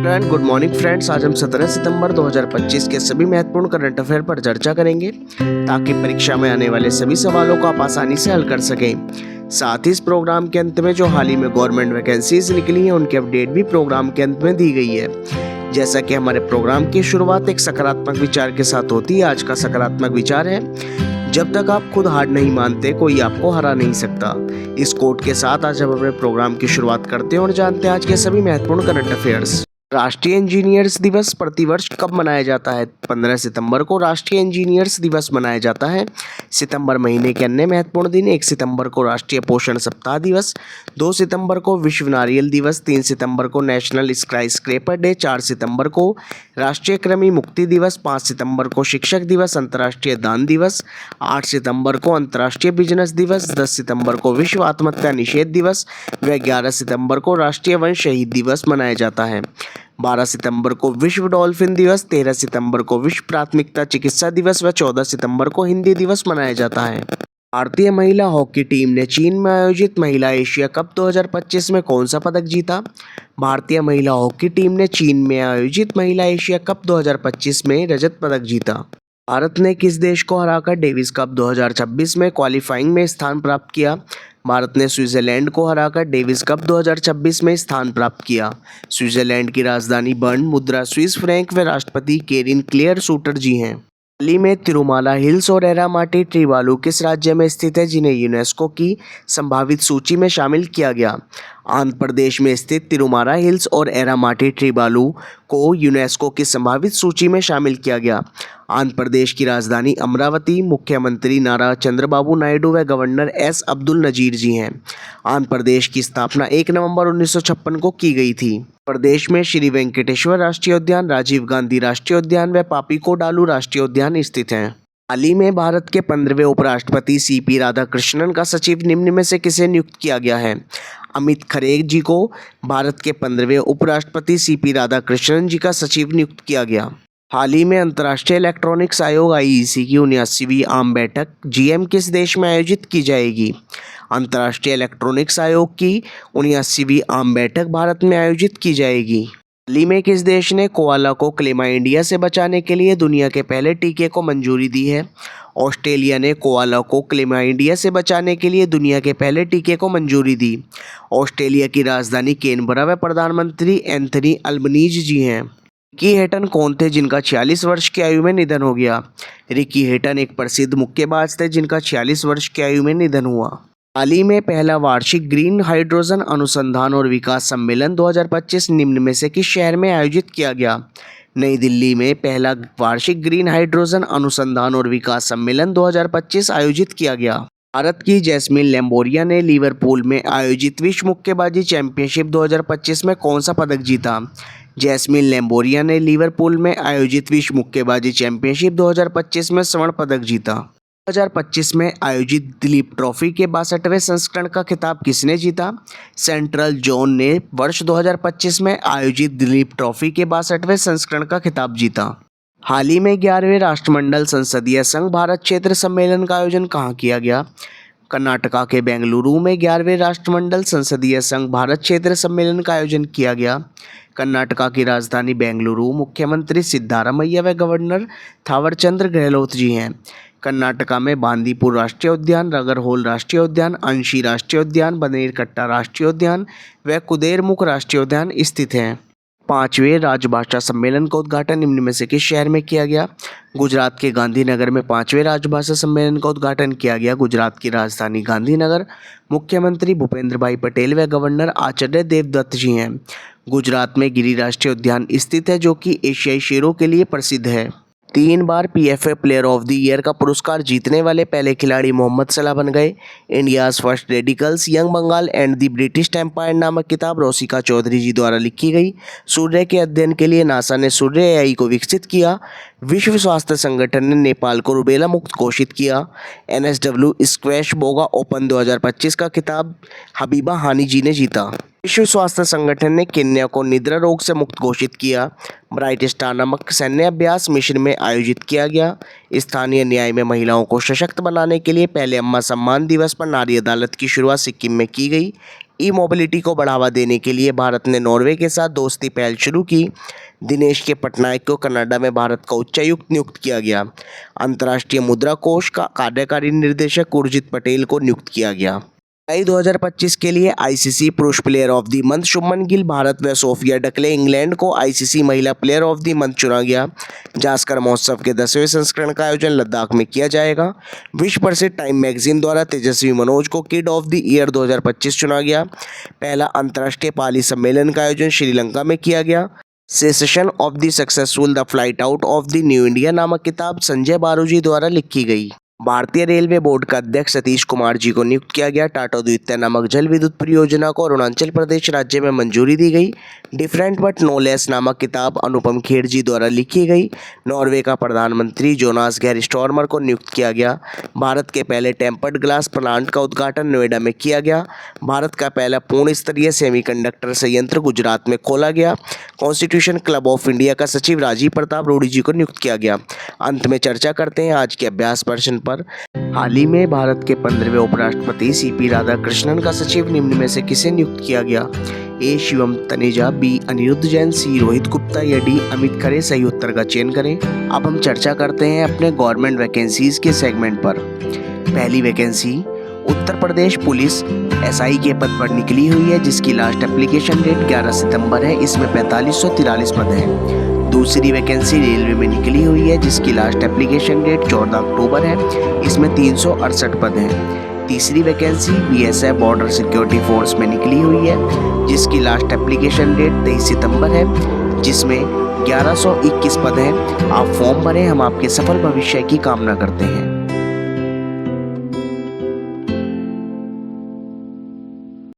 And good morning friends. आज हम 17 सितंबर 2025 के सभी महत्वपूर्ण करंट अफेयर पर चर्चा करेंगे ताकि परीक्षा में आने वाले सभी सवालों को आप आसानी से हल कर सकें। साथ ही इस प्रोग्राम के अंत में जो हाल ही में गवर्नमेंट वैकेंसीज निकली हैं उनकी अपडेट भी प्रोग्राम के अंत में दी गई है। जैसा कि हमारे प्रोग्राम की शुरुआत एक सकारात्मक विचार के साथ होती है, आज का सकारात्मक विचार है, जब तक आप खुद हार नहीं मानते कोई आपको हरा नहीं सकता। इस कोट के साथ आज हम अपने प्रोग्राम की शुरुआत करते हैं और जानते हैं आज के सभी महत्वपूर्ण करंट अफेयर्स। राष्ट्रीय इंजीनियर्स दिवस प्रतिवर्ष कब मनाया जाता है? 15 सितंबर को राष्ट्रीय इंजीनियर्स दिवस मनाया जाता है। सितंबर महीने के अन्य महत्वपूर्ण दिन: 1 सितंबर को राष्ट्रीय पोषण सप्ताह दिवस, 2 सितंबर को विश्व नारियल दिवस, 3 सितंबर को नेशनल स्काई स्क्रैपर डे, 4 सितंबर को राष्ट्रीय कृमि मुक्ति दिवस, 5 सितंबर को शिक्षक दिवस, अंतर्राष्ट्रीय दान दिवस, 8 सितंबर को अंतर्राष्ट्रीय बिजनेस दिवस, 10 सितंबर को विश्व आत्महत्या निषेध दिवस व 11 सितंबर को राष्ट्रीय वन शहीद दिवस मनाया जाता है। 12 सितंबर को विश्व डॉल्फिन दिवस, 13 सितंबर को विश्व प्राथमिकता चिकित्सा दिवस व 14 सितंबर को हिंदी दिवस मनाया जाता है। भारतीय महिला हॉकी टीम ने चीन में आयोजित महिला एशिया कप 2025 में कौन सा पदक जीता? भारतीय महिला हॉकी टीम ने चीन में आयोजित महिला एशिया कप 2025 में रजत पदक जीता। भारत ने किस देश को हराकर डेविस कप 2026 में क्वालिफाइंग में स्थान प्राप्त किया? भारत ने स्विट्जरलैंड को हराकर डेविस कप 2026 में स्थान प्राप्त किया। स्विट्जरलैंड की राजधानी बर्न, मुद्रा स्विस फ्रैंक व राष्ट्रपति केरिन क्लेयर शूटर जी हैं। हाल में तिरुमाला हिल्स और एरामाटी ट्रीबालू किस राज्य में स्थित है जिन्हें यूनेस्को की संभावित सूची में शामिल किया गया? आंध्र प्रदेश में स्थित तिरुमाला हिल्स और एरामाटी ट्रीबालू को यूनेस्को की संभावित सूची में शामिल किया गया। आंध्र प्रदेश की राजधानी अमरावती, मुख्यमंत्री नारा चंद्रबाबू नायडू व गवर्नर एस अब्दुल नजीर जी हैं। आंध्र प्रदेश की स्थापना 1 नवंबर 1956 को की गई थी। प्रदेश में श्री वेंकटेश्वर राष्ट्रीय उद्यान, राजीव गांधी राष्ट्रीय उद्यान व पापीकोडालू राष्ट्रीय उद्यान स्थित हैं। हाल ही में भारत के 15वें उपराष्ट्रपति सीपी राधाकृष्णन का सचिव निम्न में से किसे नियुक्त किया गया है? अमित खरे जी को भारत के 15वें उपराष्ट्रपति सीपी राधाकृष्णन जी का सचिव नियुक्त किया गया। हाल ही में अंतर्राष्ट्रीय इलेक्ट्रॉनिक्स आयोग (आईईसी) की 79वीं आम बैठक जीएम किस देश में आयोजित की जाएगी? अंतर्राष्ट्रीय इलेक्ट्रॉनिक्स आयोग की 79वीं आम बैठक भारत में आयोजित की जाएगी। हाल ही में किस देश ने कोआला को क्लेमाइडिया से बचाने के लिए दुनिया के पहले टीके को मंजूरी दी है? ऑस्ट्रेलिया ने कोआला को क्लेमाइडिया से बचाने के लिए दुनिया के पहले टीके को मंजूरी दी। ऑस्ट्रेलिया की राजधानी कैनबरा व प्रधानमंत्री एंथनी अल्बनीज जी हैं। रिकी हेटन कौन थे जिनका 46 वर्ष की आयु में निधन हो गया? रिकी हेटन एक प्रसिद्ध मुक्केबाज थे जिनका 46 वर्ष की आयु में निधन हुआ। हाल ही में पहला वार्षिक ग्रीन हाइड्रोजन अनुसंधान और विकास सम्मेलन 2025 निम्न में से किस शहर में आयोजित किया गया? नई दिल्ली में पहला वार्षिक ग्रीन हाइड्रोजन अनुसंधान और विकास सम्मेलन 2025 आयोजित किया गया। भारत की जैस्मिन लैम्बोरिया ने लिवरपूल में आयोजित विश्व मुक्केबाजी चैंपियनशिप 2025 में कौन सा पदक जीता? जैस्मिन लैम्बोरिया ने लिवरपूल में आयोजित विश्व मुक्केबाजी चैंपियनशिप 2025 में स्वर्ण पदक जीता। 2025 में आयोजित दिलीप ट्रॉफी के 62वें संस्करण का खिताब किसने जीता? सेंट्रल जोन ने वर्ष 2025 में आयोजित दिलीप ट्रॉफी के 62वें संस्करण का खिताब जीता। हाल ही में 11वें राष्ट्रमंडल संसदीय संघ भारत क्षेत्र सम्मेलन का आयोजन कहाँ किया गया? कर्नाटका के बेंगलुरु में 11वें राष्ट्रमंडल संसदीय संघ भारत क्षेत्र सम्मेलन का आयोजन किया गया। कर्नाटका की राजधानी बेंगलुरु, मुख्यमंत्री सिद्धारमैया व गवर्नर थावरचंद्र गहलोत जी हैं। कर्नाटका में बांदीपुर राष्ट्रीय उद्यान, रगरहोल राष्ट्रीय उद्यान, अंशी राष्ट्रीय उद्यान, बनेरकट्टा राष्ट्रीय उद्यान व कुदेरमुख राष्ट्रीय उद्यान स्थित हैं। 5वें राजभाषा सम्मेलन का उद्घाटन निम्न में से किस शहर में किया गया? गुजरात के गांधीनगर में 5वें राजभाषा सम्मेलन का उद्घाटन किया गया। गुजरात की राजधानी गांधीनगर, मुख्यमंत्री भूपेंद्र भाई पटेल व गवर्नर आचार्य देवव्रत जी हैं। गुजरात में गिरी राष्ट्रीय उद्यान स्थित है जो कि एशियाई शेरों के लिए प्रसिद्ध है। 3 बार PFA player of the year का पुरस्कार जीतने वाले पहले खिलाड़ी मोहम्मद सलाह बन गए। India's first radicals, young Bengal and the British Empire नामक किताब रोशिका चौधरी जी द्वारा लिखी गई। सूर्य के अध्ययन के लिए नासा ने सूर्य एआई को विकसित किया। विश्व स्वास्थ्य संगठन ने नेपाल को रूबेला मुक्त घोषित किया। एनएसडब्ल्यू स्क्वैश बोगा ओपन 2025 का खिताब हबीबा हानी जी ने जीता। विश्व स्वास्थ्य संगठन ने केन्या को निद्रा रोग से मुक्त घोषित किया। ब्राइट स्टार नामक सैन्य अभ्यास मिशन में आयोजित किया गया। स्थानीय न्याय में महिलाओं को सशक्त बनाने के लिए पहले अम्मा सम्मान दिवस पर नारी अदालत की शुरुआत सिक्किम में की गई। ई मोबिलिटी को बढ़ावा देने के लिए भारत ने नॉर्वे के साथ दोस्ती पहल शुरू की। दिनेश के पटनायक को कनाडा में भारत का उच्चायुक्त नियुक्त किया गया। अंतर्राष्ट्रीय मुद्रा कोष का कार्यकारी निर्देशक उर्जित पटेल को नियुक्त किया गया। मई 2025 के लिए आईसीसी पुरुष player of the month Shubman Gill Bharat व सोफिया डकले इंग्लैंड को आईसीसी महिला प्लेयर ऑफ द मंथ चुना गया। जास्कर महोत्सव के 10वें संस्करण का आयोजन लद्दाख में किया जाएगा। विश्व प्रसिद्ध टाइम मैगजीन द्वारा तेजस्वी मनोज को किड ऑफ द ईयर 2025 चुना गया। पहला अंतर्राष्ट्रीय पाली सम्मेलन का आयोजन श्रीलंका में किया गया। Cessation of the successful the flight out of the new India नामक किताब संजय बारूजी द्वारा लिखी गई। भारतीय रेलवे बोर्ड का अध्यक्ष सतीश कुमार जी को नियुक्त किया गया। टाटा द्वितीय नामक जल विद्युत परियोजना को अरुणाचल प्रदेश राज्य में मंजूरी दी गई। डिफरेंट बट नो लेस नामक किताब अनुपम खेर जी द्वारा लिखी गई। नॉर्वे का प्रधानमंत्री जोनास गैर स्टॉर्मर को नियुक्त किया गया। भारत के पहले टेम्पर्ड ग्लास प्लांट का उद्घाटन नोएडा में किया गया। भारत का पहला पूर्ण स्तरीय सेमीकंडक्टर संयंत्र गुजरात में खोला गया। कॉन्स्टिट्यूशन क्लब ऑफ इंडिया का सचिव राजीव प्रताप रूडी जी को नियुक्त किया गया। अंत में चर्चा करते हैं आज के अभ्यास प्रश्न पर। हाल ही में भारत के 15वें उपराष्ट्रपति सीपी राधाकृष्णन का सचिव निम्न में से किसे नियुक्त किया गया? ए शिवम तनेजा, बी अनिरुद्ध जैन, सी रोहित गुप्ता या डी अमित खरे। सही उत्तर का चयन करें। अब हम चर्चा करते हैं अपने गवर्नमेंट वैकेंसीज के सेगमेंट पर। पहली vacancy Uttar Pradesh police SI के पद पर निकली हुई है, जिसकी लास्ट एप्लीकेशन डेट 11 सितंबर है। इसमें 4543 पद हैं। दूसरी वैकेंसी रेलवे में निकली हुई है, जिसकी लास्ट एप्लीकेशन डेट 14 अक्टूबर है। इसमें 368 पद हैं। तीसरी vacancy BSF border security force में निकली हुई है, जिसकी लास्ट एप्लीकेशन डेट 23 सितंबर है, जिसमें 1121 पद हैं। आप फॉर्म भरें। हम आपके सफल भविष्य की कामना करते हैं।